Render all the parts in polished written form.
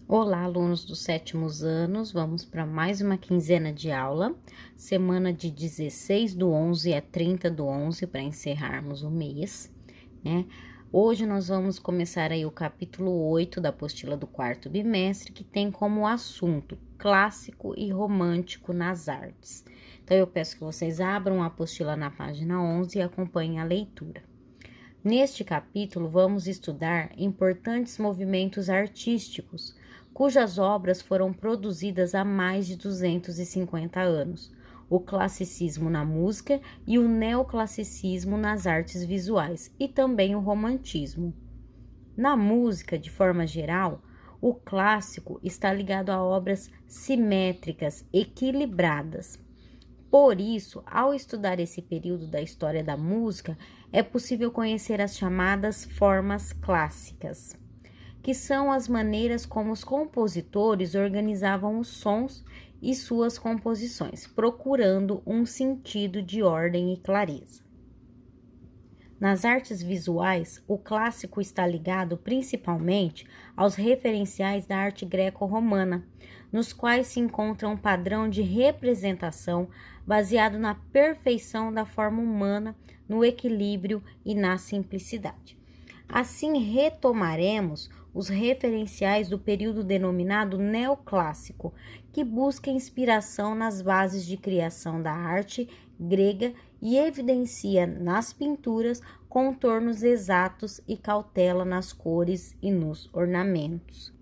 Olá, alunos dos sétimos anos, vamos para mais uma quinzena de aula, semana de 16/11 a 30/11 para encerrarmos o mês, né? Hoje nós vamos começar aí o capítulo 8 da apostila do quarto bimestre, que tem como assunto clássico e romântico nas artes. Então eu peço que vocês abram a apostila na página 11 e acompanhem a leitura. Neste capítulo, vamos estudar importantes movimentos artísticos, cujas obras foram produzidas há mais de 250 anos, o classicismo na música e o neoclassicismo nas artes visuais, e também o romantismo. Na música, de forma geral, o clássico está ligado a obras simétricas, equilibradas. Por isso, ao estudar esse período da história da música, é possível conhecer as chamadas formas clássicas, que são as maneiras como os compositores organizavam os sons e suas composições, procurando um sentido de ordem e clareza. Nas artes visuais, o clássico está ligado principalmente aos referenciais da arte greco-romana, nos quais se encontra um padrão de representação baseado na perfeição da forma humana, no equilíbrio e na simplicidade. Assim, retomaremos os referenciais do período denominado neoclássico, que busca inspiração nas bases de criação da arte grega e evidencia nas pinturas contornos exatos e cautela nas cores e nos ornamentos.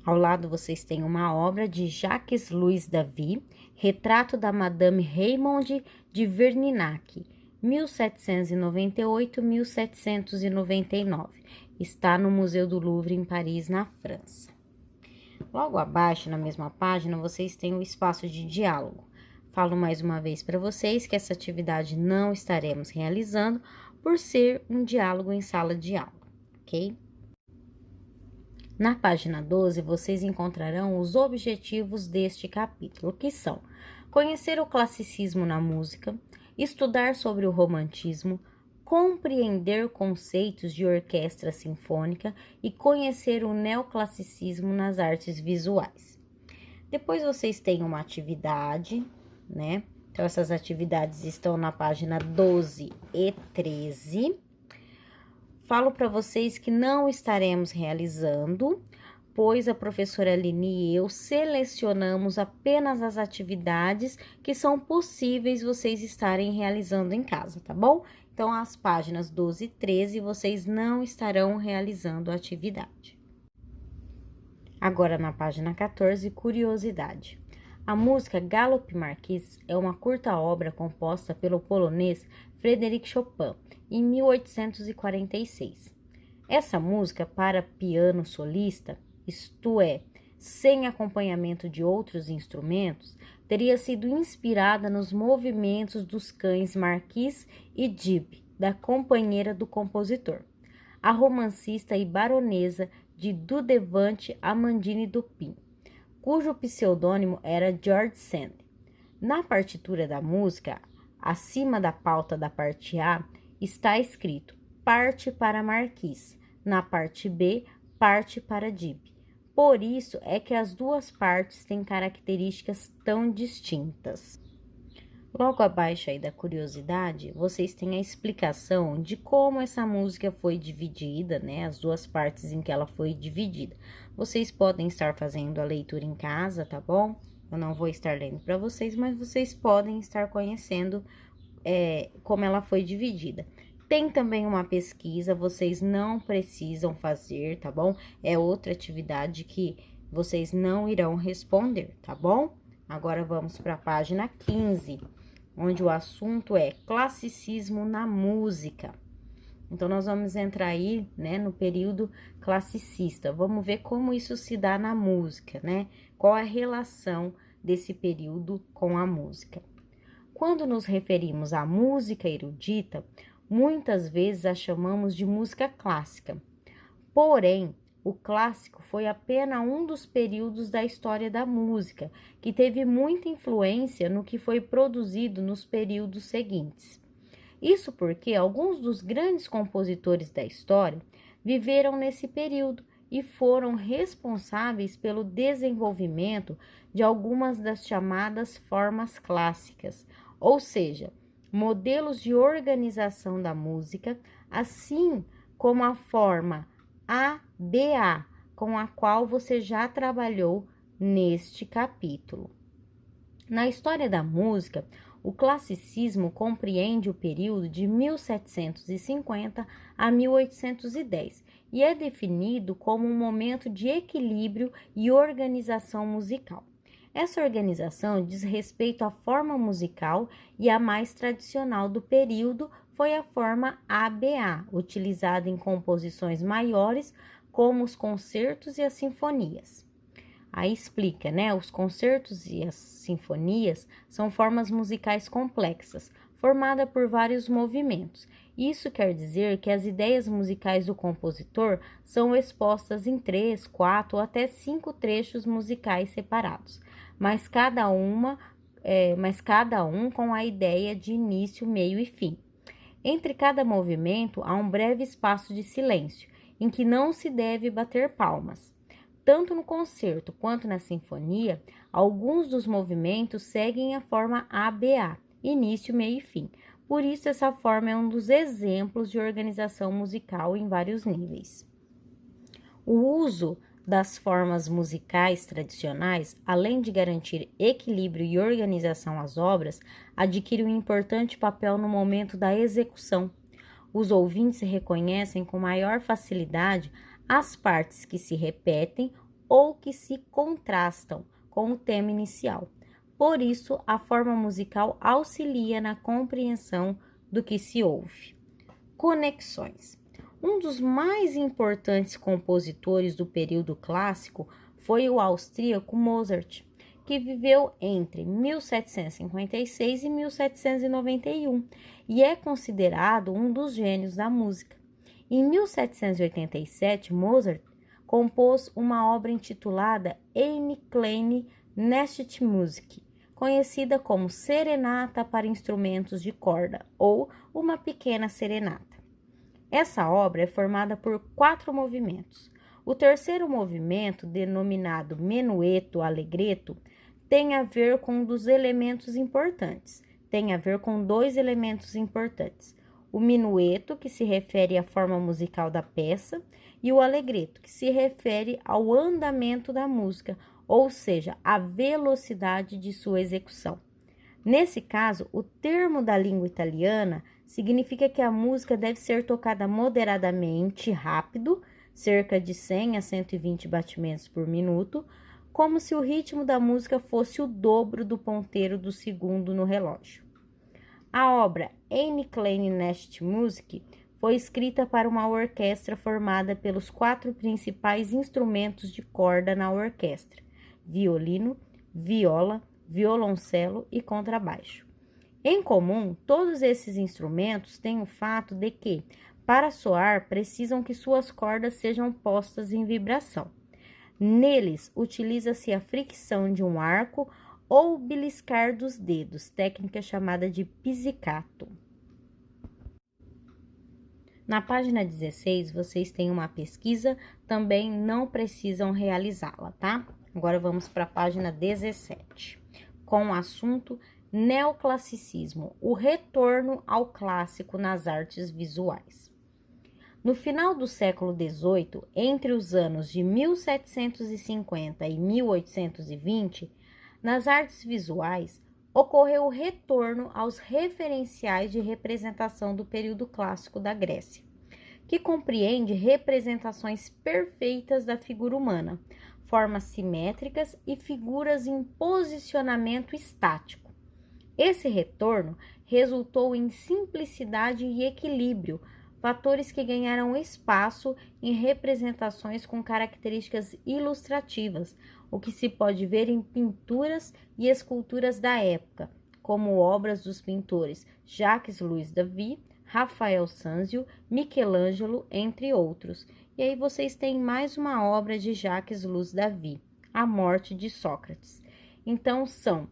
Ao lado vocês têm uma obra de Jacques-Louis David, Retrato da Madame Raymond de Verninac, 1798-1799. Está no Museu do Louvre, em Paris, na França. Logo abaixo, na mesma página, vocês têm o espaço de diálogo. Falo mais uma vez para vocês que essa atividade não estaremos realizando por ser um diálogo em sala de aula, ok? Na página 12, vocês encontrarão os objetivos deste capítulo, que são conhecer o classicismo na música, estudar sobre o romantismo, compreender conceitos de orquestra sinfônica e conhecer o neoclassicismo nas artes visuais. Depois vocês têm uma atividade, né? Então, essas atividades estão na página 12 e 13. Falo para vocês que não estaremos realizando, pois a professora Aline e eu selecionamos apenas as atividades que são possíveis vocês estarem realizando em casa, tá bom? Então, as páginas 12 e 13 vocês não estarão realizando a atividade. Agora, na página 14, curiosidade. A música Galop Marquis é uma curta obra composta pelo polonês Frédéric Chopin, em 1846. Essa música para piano solista, isto é, sem acompanhamento de outros instrumentos, teria sido inspirada nos movimentos dos cães Marquis e Dib, da companheira do compositor, a romancista e baronesa de Dudevant Amandine Dupin, cujo pseudônimo era George Sand. Na partitura da música, acima da pauta da parte A, está escrito parte para Marquis, na parte B, parte para Dib. Por isso é que as duas partes têm características tão distintas. Logo abaixo aí da curiosidade, vocês têm a explicação de como essa música foi dividida, né? As duas partes em que ela foi dividida. Vocês podem estar fazendo a leitura em casa, tá bom? Eu não vou estar lendo para vocês, mas vocês podem estar conhecendo como ela foi dividida. Tem também uma pesquisa, vocês não precisam fazer, tá bom? É outra atividade que vocês não irão responder, tá bom? Agora vamos para a página 15, onde o assunto é classicismo na música. Então, nós vamos entrar aí, né, no período classicista. Vamos ver como isso se dá na música, né? Qual a relação desse período com a música. Quando nos referimos à música erudita, muitas vezes a chamamos de música clássica. Porém, o clássico foi apenas um dos períodos da história da música, que teve muita influência no que foi produzido nos períodos seguintes. Isso porque alguns dos grandes compositores da história viveram nesse período e foram responsáveis pelo desenvolvimento de algumas das chamadas formas clássicas, ou seja, modelos de organização da música, assim como a forma ABA, com a qual você já trabalhou neste capítulo. Na história da música, o classicismo compreende o período de 1750 a 1810 e é definido como um momento de equilíbrio e organização musical. Essa organização diz respeito à forma musical e a mais tradicional do período foi a forma ABA, utilizada em composições maiores como os concertos e as sinfonias. Aí explica, né? Os concertos e as sinfonias são formas musicais complexas, formadas por vários movimentos. Isso quer dizer que as ideias musicais do compositor são expostas em 3, 4 ou até 5 trechos musicais separados, mas cada um com a ideia de início, meio e fim. Entre cada movimento há um breve espaço de silêncio, em que não se deve bater palmas. Tanto no concerto quanto na sinfonia, alguns dos movimentos seguem a forma ABA, início, meio e fim. Por isso, essa forma é um dos exemplos de organização musical em vários níveis. O uso das formas musicais tradicionais, além de garantir equilíbrio e organização às obras, adquire um importante papel no momento da execução. Os ouvintes reconhecem com maior facilidade as partes que se repetem ou que se contrastam com o tema inicial. Por isso, a forma musical auxilia na compreensão do que se ouve. Conexões. Um dos mais importantes compositores do período clássico foi o austríaco Mozart, que viveu entre 1756 e 1791 e é considerado um dos gênios da música. Em 1787, Mozart compôs uma obra intitulada Eine kleine Nachtmusik, conhecida como Serenata para Instrumentos de Corda ou Uma Pequena Serenata. Essa obra é formada por 4 movimentos. O terceiro movimento, denominado Menueto Allegretto, tem a ver com dois elementos importantes. O minueto, que se refere à forma musical da peça, e o allegretto, que se refere ao andamento da música, ou seja, à velocidade de sua execução. Nesse caso, o termo da língua italiana significa que a música deve ser tocada moderadamente rápido, cerca de 100 a 120 batimentos por minuto, como se o ritmo da música fosse o dobro do ponteiro do segundo no relógio. A obra Eine kleine Nachtmusik foi escrita para uma orquestra formada pelos 4 principais instrumentos de corda na orquestra: violino, viola, violoncelo e contrabaixo. Em comum, todos esses instrumentos têm o fato de que, para soar, precisam que suas cordas sejam postas em vibração. Neles, utiliza-se a fricção de um arco ou beliscar dos dedos, técnica chamada de pizzicato. Na página 16, vocês têm uma pesquisa, também não precisam realizá-la, tá? Agora vamos para a página 17, com o assunto Neoclassicismo, o retorno ao clássico nas artes visuais. No final do século XVIII, entre os anos de 1750 e 1820, nas artes visuais, ocorreu o retorno aos referenciais de representação do período clássico da Grécia, que compreende representações perfeitas da figura humana, formas simétricas e figuras em posicionamento estático. Esse retorno resultou em simplicidade e equilíbrio, fatores que ganharam espaço em representações com características ilustrativas, o que se pode ver em pinturas e esculturas da época, como obras dos pintores Jacques-Louis David, Rafael Sanzio, Michelangelo, entre outros. E aí vocês têm mais uma obra de Jacques-Louis David, A Morte de Sócrates. Então, são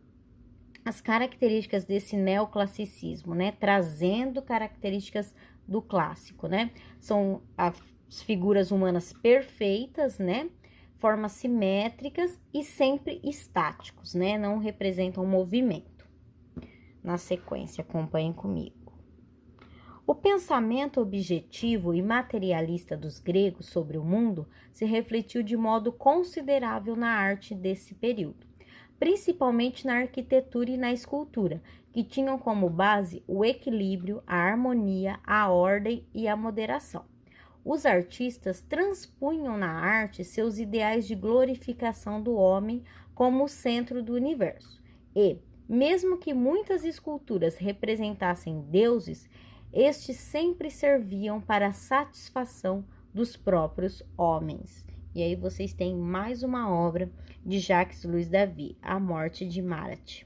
as características desse neoclassicismo, né? Trazendo características do clássico, né? São a figuras humanas perfeitas, né? Formas simétricas e sempre estáticos, né? Não representam movimento. Na sequência, acompanhem comigo. O pensamento objetivo e materialista dos gregos sobre o mundo se refletiu de modo considerável na arte desse período, principalmente na arquitetura e na escultura, que tinham como base o equilíbrio, a harmonia, a ordem e a moderação. Os artistas transpunham na arte seus ideais de glorificação do homem como o centro do universo. E, mesmo que muitas esculturas representassem deuses, estes sempre serviam para a satisfação dos próprios homens. E aí vocês têm mais uma obra de Jacques Louis David, A Morte de Marat.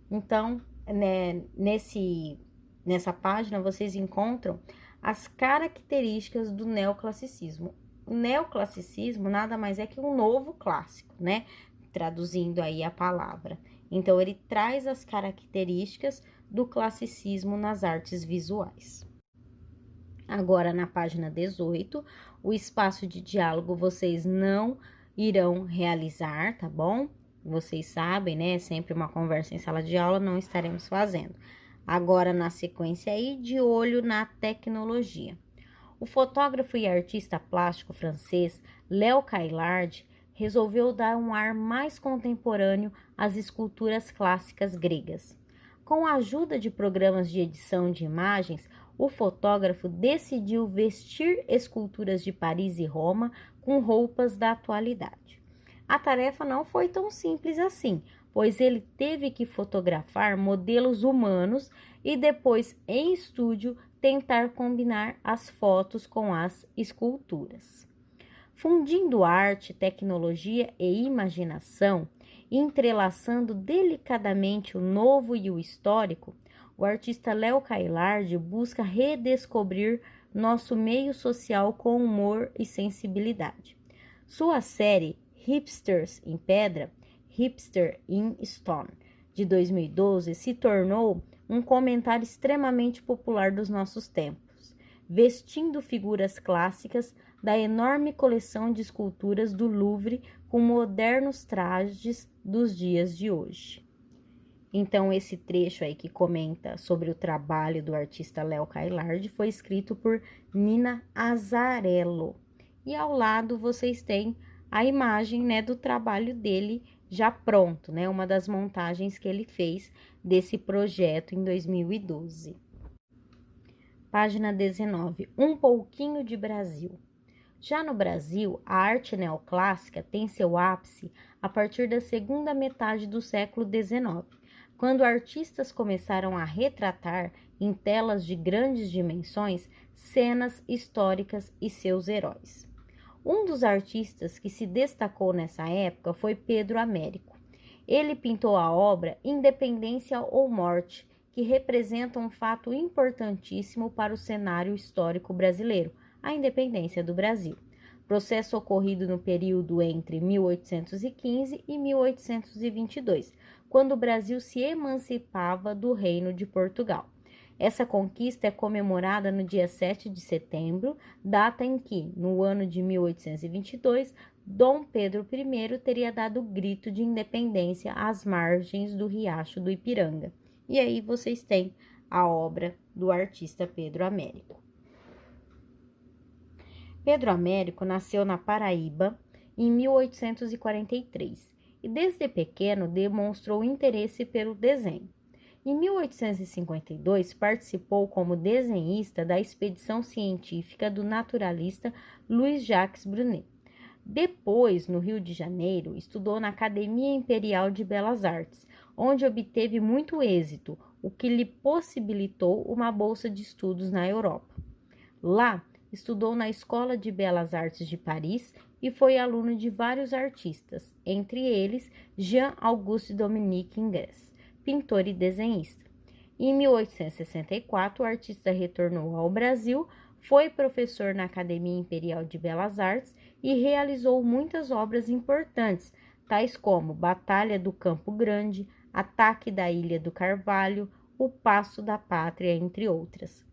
Então, né, nessa página vocês encontram as características do neoclassicismo. O neoclassicismo nada mais é que um novo clássico, né? Traduzindo aí a palavra. Então, ele traz as características do classicismo nas artes visuais. Agora, na página 18, o espaço de diálogo vocês não irão realizar, tá bom? Vocês sabem, né? Sempre uma conversa em sala de aula, não estaremos fazendo. Agora, na sequência aí, de olho na tecnologia. O fotógrafo e artista plástico francês Léo Caillard resolveu dar um ar mais contemporâneo às esculturas clássicas gregas. Com a ajuda de programas de edição de imagens, o fotógrafo decidiu vestir esculturas de Paris e Roma com roupas da atualidade. A tarefa não foi tão simples assim, pois ele teve que fotografar modelos humanos e depois, em estúdio, tentar combinar as fotos com as esculturas. Fundindo arte, tecnologia e imaginação, entrelaçando delicadamente o novo e o histórico, o artista Léo Caillard busca redescobrir nosso meio social com humor e sensibilidade. Sua série Hipsters em Pedra, Hipster in Stone, de 2012, se tornou um comentário extremamente popular dos nossos tempos, vestindo figuras clássicas da enorme coleção de esculturas do Louvre com modernos trajes dos dias de hoje. Então, esse trecho aí que comenta sobre o trabalho do artista Léo Caillard foi escrito por Nina Azzarello. E ao lado vocês têm a imagem, né, do trabalho dele já pronto, né, uma das montagens que ele fez desse projeto em 2012. Página 19, um pouquinho de Brasil. Já no Brasil, a arte neoclássica tem seu ápice a partir da segunda metade do século XIX, quando artistas começaram a retratar em telas de grandes dimensões cenas históricas e seus heróis. Um dos artistas que se destacou nessa época foi Pedro Américo. Ele pintou a obra Independência ou Morte, que representa um fato importantíssimo para o cenário histórico brasileiro, a independência do Brasil. Processo ocorrido no período entre 1815 e 1822, quando o Brasil se emancipava do Reino de Portugal. Essa conquista é comemorada no dia 7 de setembro, data em que, no ano de 1822, Dom Pedro I teria dado o grito de independência às margens do Riacho do Ipiranga. E aí vocês têm a obra do artista Pedro Américo. Pedro Américo nasceu na Paraíba em 1843 e desde pequeno demonstrou interesse pelo desenho. Em 1852, participou como desenhista da expedição científica do naturalista Louis-Jacques Brunet. Depois, no Rio de Janeiro, estudou na Academia Imperial de Belas Artes, onde obteve muito êxito, o que lhe possibilitou uma bolsa de estudos na Europa. Lá, estudou na Escola de Belas Artes de Paris e foi aluno de vários artistas, entre eles Jean-Auguste Dominique Ingres, pintor e desenhista. Em 1864, o artista retornou ao Brasil, foi professor na Academia Imperial de Belas Artes e realizou muitas obras importantes, tais como Batalha do Campo Grande, Ataque da Ilha do Carvalho, O Paço da Pátria, entre outras.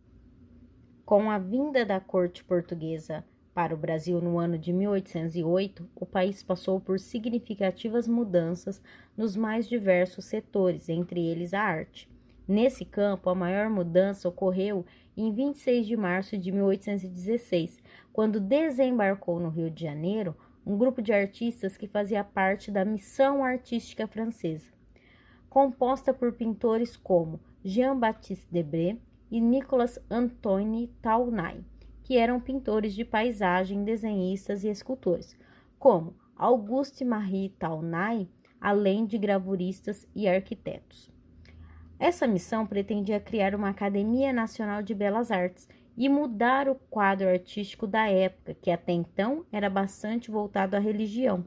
Com a vinda da corte portuguesa Para o Brasil, no ano de 1808, o país passou por significativas mudanças nos mais diversos setores, entre eles a arte. Nesse campo, a maior mudança ocorreu em 26 de março de 1816, quando desembarcou no Rio de Janeiro um grupo de artistas que fazia parte da Missão Artística Francesa, composta por pintores como Jean-Baptiste Debré e Nicolas-Antoine Taunay, que eram pintores de paisagem, desenhistas e escultores, como Auguste-Marie Taunay, além de gravuristas e arquitetos. Essa missão pretendia criar uma Academia Nacional de Belas Artes e mudar o quadro artístico da época, que até então era bastante voltado à religião.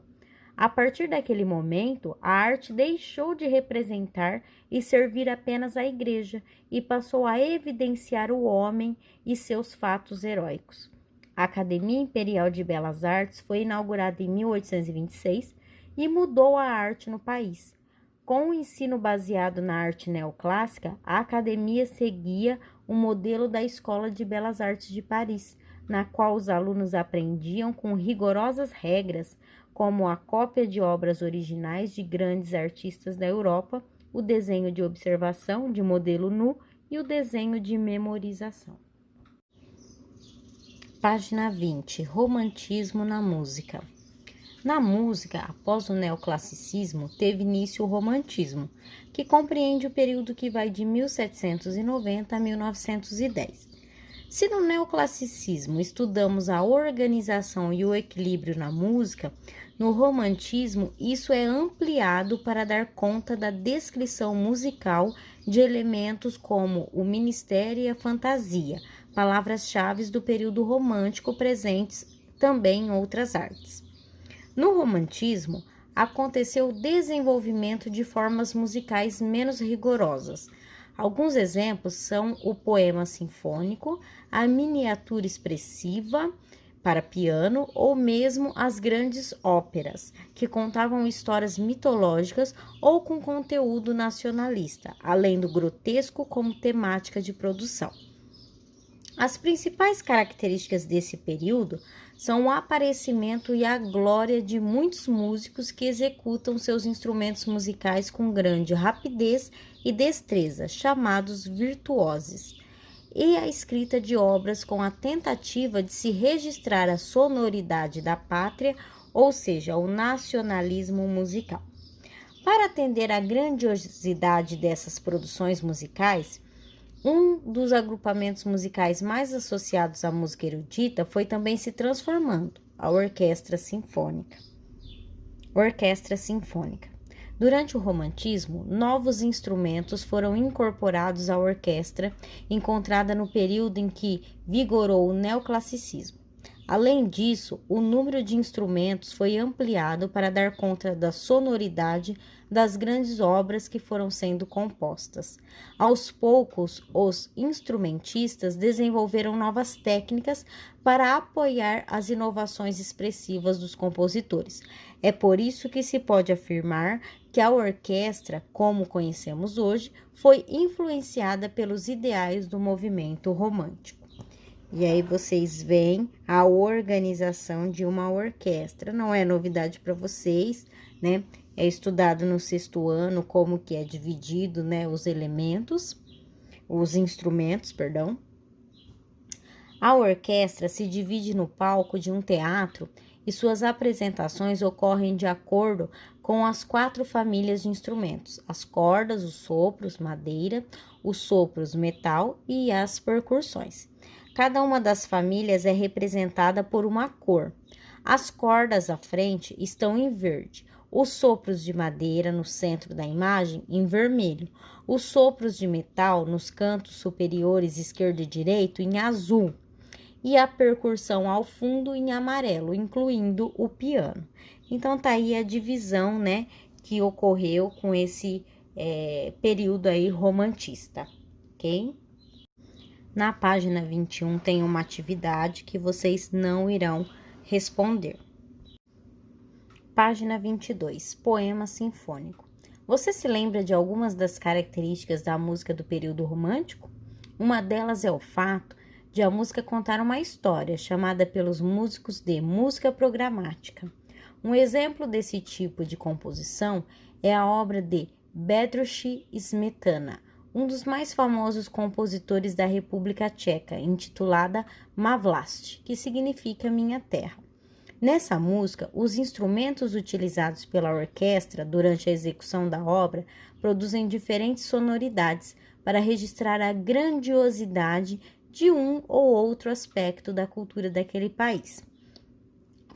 A partir daquele momento, a arte deixou de representar e servir apenas à igreja e passou a evidenciar o homem e seus fatos heróicos. A Academia Imperial de Belas Artes foi inaugurada em 1826 e mudou a arte no país. Com o ensino baseado na arte neoclássica, a academia seguia o modelo da Escola de Belas Artes de Paris, na qual os alunos aprendiam com rigorosas regras, como a cópia de obras originais de grandes artistas da Europa, o desenho de observação de modelo nu e o desenho de memorização. Página 20. Romantismo na música. Na música, após o neoclassicismo, teve início o romantismo, que compreende o período que vai de 1790 a 1910. Se no neoclassicismo estudamos a organização e o equilíbrio na música, no romantismo isso é ampliado para dar conta da descrição musical de elementos como o mistério e a fantasia, palavras-chave do período romântico presentes também em outras artes. No romantismo, aconteceu o desenvolvimento de formas musicais menos rigorosas. Alguns exemplos são o poema sinfônico, a miniatura expressiva para piano ou mesmo as grandes óperas, que contavam histórias mitológicas ou com conteúdo nacionalista, além do grotesco como temática de produção. As principais características desse período são o aparecimento e a glória de muitos músicos que executam seus instrumentos musicais com grande rapidez e destreza, chamados virtuosos, e a escrita de obras com a tentativa de se registrar a sonoridade da pátria, ou seja, o nacionalismo musical. Para atender à grandiosidade dessas produções musicais, um dos agrupamentos musicais mais associados à música erudita foi também se transformando, a orquestra sinfônica. Orquestra sinfônica. Durante o romantismo, novos instrumentos foram incorporados à orquestra, encontrada no período em que vigorou o neoclassicismo. Além disso, o número de instrumentos foi ampliado para dar conta da sonoridade das grandes obras que foram sendo compostas. Aos poucos, os instrumentistas desenvolveram novas técnicas para apoiar as inovações expressivas dos compositores. É por isso que se pode afirmar que a orquestra, como conhecemos hoje, foi influenciada pelos ideais do movimento romântico. E aí vocês veem a organização de uma orquestra. Não é novidade para vocês, né? É estudado no 6º ano como que é dividido, né, os instrumentos, perdão. A orquestra se divide no palco de um teatro e suas apresentações ocorrem de acordo com as 4 famílias de instrumentos: as cordas, os sopros, madeira, os sopros, metal e as percussões. Cada uma das famílias é representada por uma cor. As cordas à frente estão em verde, os sopros de madeira no centro da imagem em vermelho, os sopros de metal nos cantos superiores esquerdo e direito em azul e a percussão ao fundo em amarelo, incluindo o piano. Então tá aí a divisão, né, que ocorreu com esse período aí romantista, ok? Na página 21 tem uma atividade que vocês não irão responder. Página 22, poema sinfônico. Você se lembra de algumas das características da música do período romântico? Uma delas é o fato de a música contar uma história, chamada pelos músicos de música programática. Um exemplo desse tipo de composição é a obra de Bedřich Smetana, um dos mais famosos compositores da República Tcheca, intitulada Má vlast, que significa Minha Terra. Nessa música, os instrumentos utilizados pela orquestra durante a execução da obra produzem diferentes sonoridades para registrar a grandiosidade de um ou outro aspecto da cultura daquele país.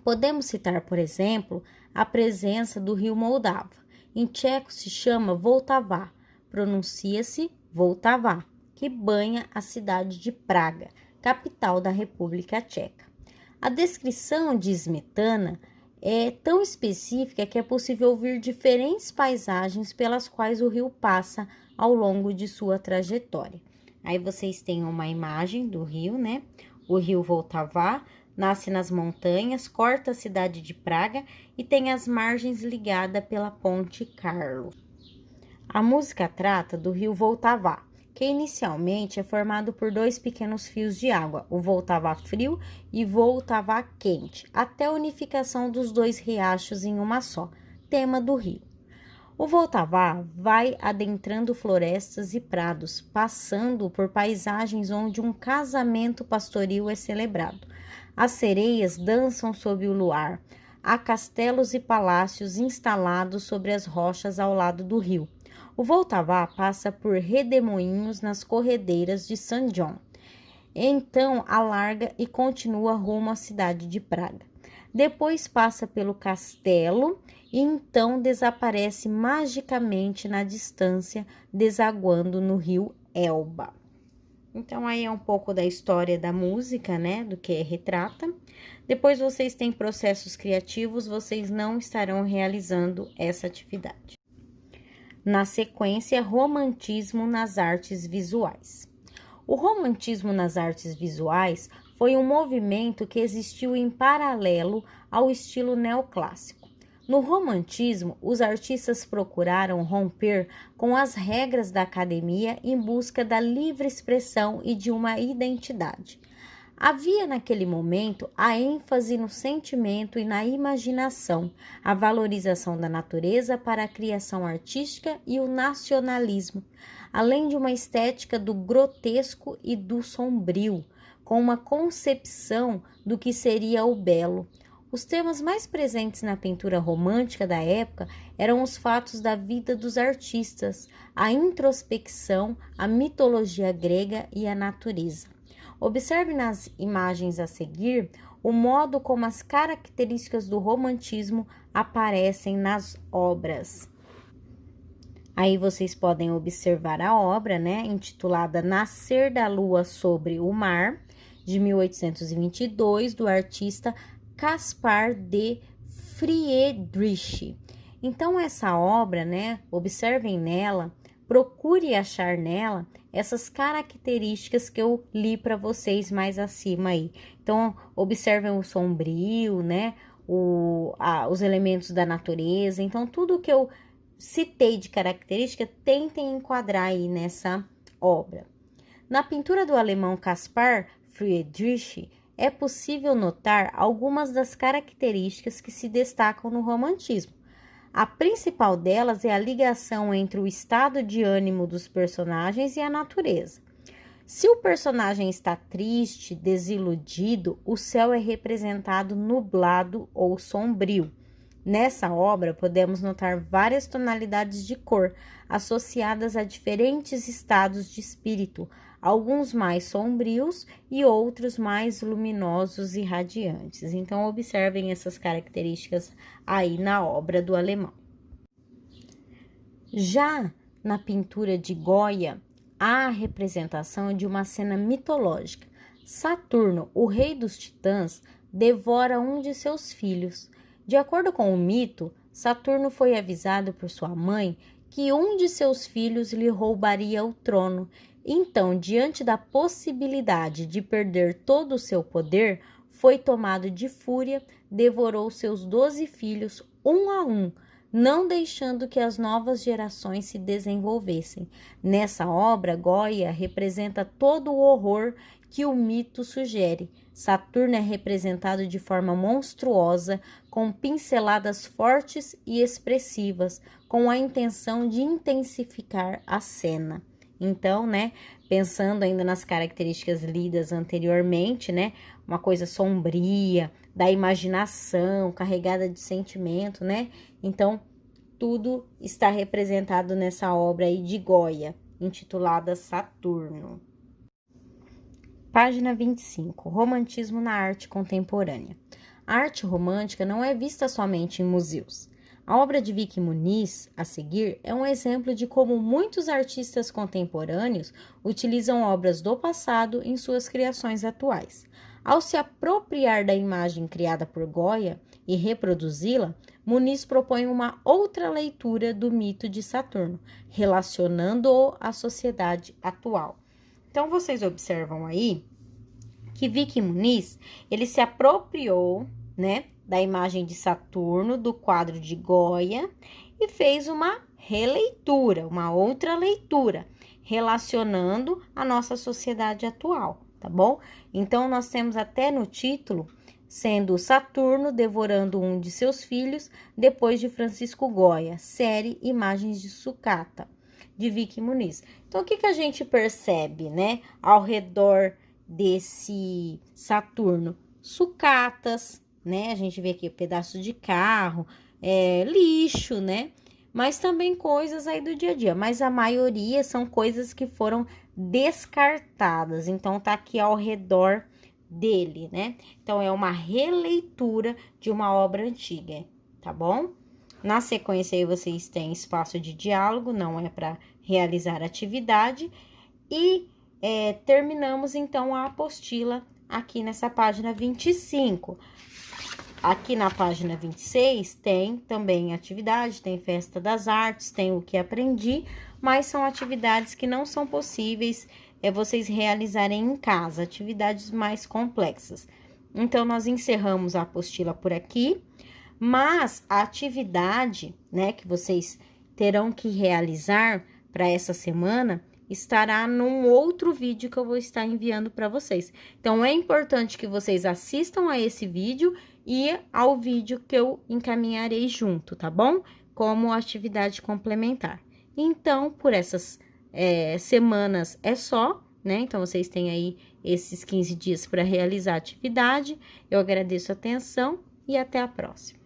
Podemos citar, por exemplo, a presença do rio Moldava. Em tcheco se chama Vltava, pronuncia-se Vltava, que banha a cidade de Praga, capital da República Tcheca. A descrição de Smetana é tão específica que é possível ouvir diferentes paisagens pelas quais o rio passa ao longo de sua trajetória. Aí vocês têm uma imagem do rio, né? O rio Vltava nasce nas montanhas, corta a cidade de Praga e tem as margens ligadas pela ponte Carlo. A música trata do rio Vltava, que inicialmente é formado por dois pequenos fios de água, o Vltava frio e Vltava quente, até a unificação dos dois riachos em uma só, tema do rio. O Vltava vai adentrando florestas e prados, passando por paisagens onde um casamento pastoril é celebrado. As sereias dançam sob o luar. Há castelos e palácios instalados sobre as rochas ao lado do rio. O Vltava passa por redemoinhos nas corredeiras de St. John. Então alarga e continua rumo à cidade de Praga. Depois passa pelo castelo e então desaparece magicamente na distância, desaguando no rio Elba. Então, aí é um pouco da história da música, né, do que retrata. Depois vocês têm processos criativos, vocês não estarão realizando essa atividade. Na sequência, romantismo nas artes visuais. O romantismo nas artes visuais foi um movimento que existiu em paralelo ao estilo neoclássico. No romantismo, os artistas procuraram romper com as regras da academia em busca da livre expressão e de uma identidade. Havia naquele momento a ênfase no sentimento e na imaginação, a valorização da natureza para a criação artística e o nacionalismo, além de uma estética do grotesco e do sombrio, com uma concepção do que seria o belo. Os temas mais presentes na pintura romântica da época eram os fatos da vida dos artistas, a introspecção, a mitologia grega e a natureza. Observe nas imagens a seguir o modo como as características do romantismo aparecem nas obras. Aí vocês podem observar a obra, né, intitulada Nascer da Lua sobre o Mar, de 1822, do artista Caspar de Friedrich. Então, essa obra, né, observem nela, procure achar nela essas características que eu li para vocês mais acima aí. Então, observem o sombrio, né, os elementos da natureza. Então, tudo que eu citei de característica, tentem enquadrar aí nessa obra. Na pintura do alemão Caspar Friedrich, é possível notar algumas das características que se destacam no romantismo. A principal delas é a ligação entre o estado de ânimo dos personagens e a natureza. Se o personagem está triste, desiludido, o céu é representado nublado ou sombrio. Nessa obra, podemos notar várias tonalidades de cor associadas a diferentes estados de espírito, alguns mais sombrios e outros mais luminosos e radiantes. Então, observem essas características aí na obra do alemão. Já na pintura de Goya, há a representação de uma cena mitológica. Saturno, o rei dos titãs, devora um de seus filhos. De acordo com o mito, Saturno foi avisado por sua mãe que um de seus filhos lhe roubaria o trono. Então, diante da possibilidade de perder todo o seu poder, foi tomado de fúria, devorou seus 12 filhos um a um, não deixando que as novas gerações se desenvolvessem. Nessa obra, Goya representa todo o horror que o mito sugere. Saturno é representado de forma monstruosa, com pinceladas fortes e expressivas, com a intenção de intensificar a cena. Então, né, pensando ainda nas características lidas anteriormente, né, uma coisa sombria, da imaginação, carregada de sentimento, né? Então, tudo está representado nessa obra aí de Goya, intitulada Saturno. Página 25. Romantismo na arte contemporânea. A arte romântica não é vista somente em museus. A obra de Vicky Muniz, a seguir, é um exemplo de como muitos artistas contemporâneos utilizam obras do passado em suas criações atuais. Ao se apropriar da imagem criada por Goya e reproduzi-la, Muniz propõe uma outra leitura do mito de Saturno, relacionando-o à sociedade atual. Então, vocês observam aí que Vicky Muniz, ele se apropriou, né, da imagem de Saturno, do quadro de Goya, e fez uma releitura, uma outra leitura, relacionando a nossa sociedade atual, tá bom? Então, nós temos até no título, sendo Saturno devorando um de seus filhos, depois de Francisco Goya, série Imagens de Sucata, de Vicky Muniz. Então, o que a gente percebe, né, ao redor desse Saturno? Sucatas, né, a gente vê aqui pedaço de carro, lixo, né, mas também coisas aí do dia a dia, mas a maioria são coisas que foram descartadas, então tá aqui ao redor dele, né, então é uma releitura de uma obra antiga, tá bom? Na sequência aí vocês têm espaço de diálogo, não é para realizar atividade, e terminamos então a apostila aqui nessa página 25. Aqui na página 26 tem também atividade, tem festa das artes, tem o que aprendi, mas são atividades que não são possíveis vocês realizarem em casa, atividades mais complexas. Então, nós encerramos a apostila por aqui, mas a atividade, né, que vocês terão que realizar para essa semana estará num outro vídeo que eu vou estar enviando para vocês. Então, é importante que vocês assistam a esse vídeo e ao vídeo que eu encaminharei junto, tá bom? Como atividade complementar. Então, por essas semanas é só, né? Então, vocês têm aí esses 15 dias para realizar a atividade. Eu agradeço a atenção e até a próxima.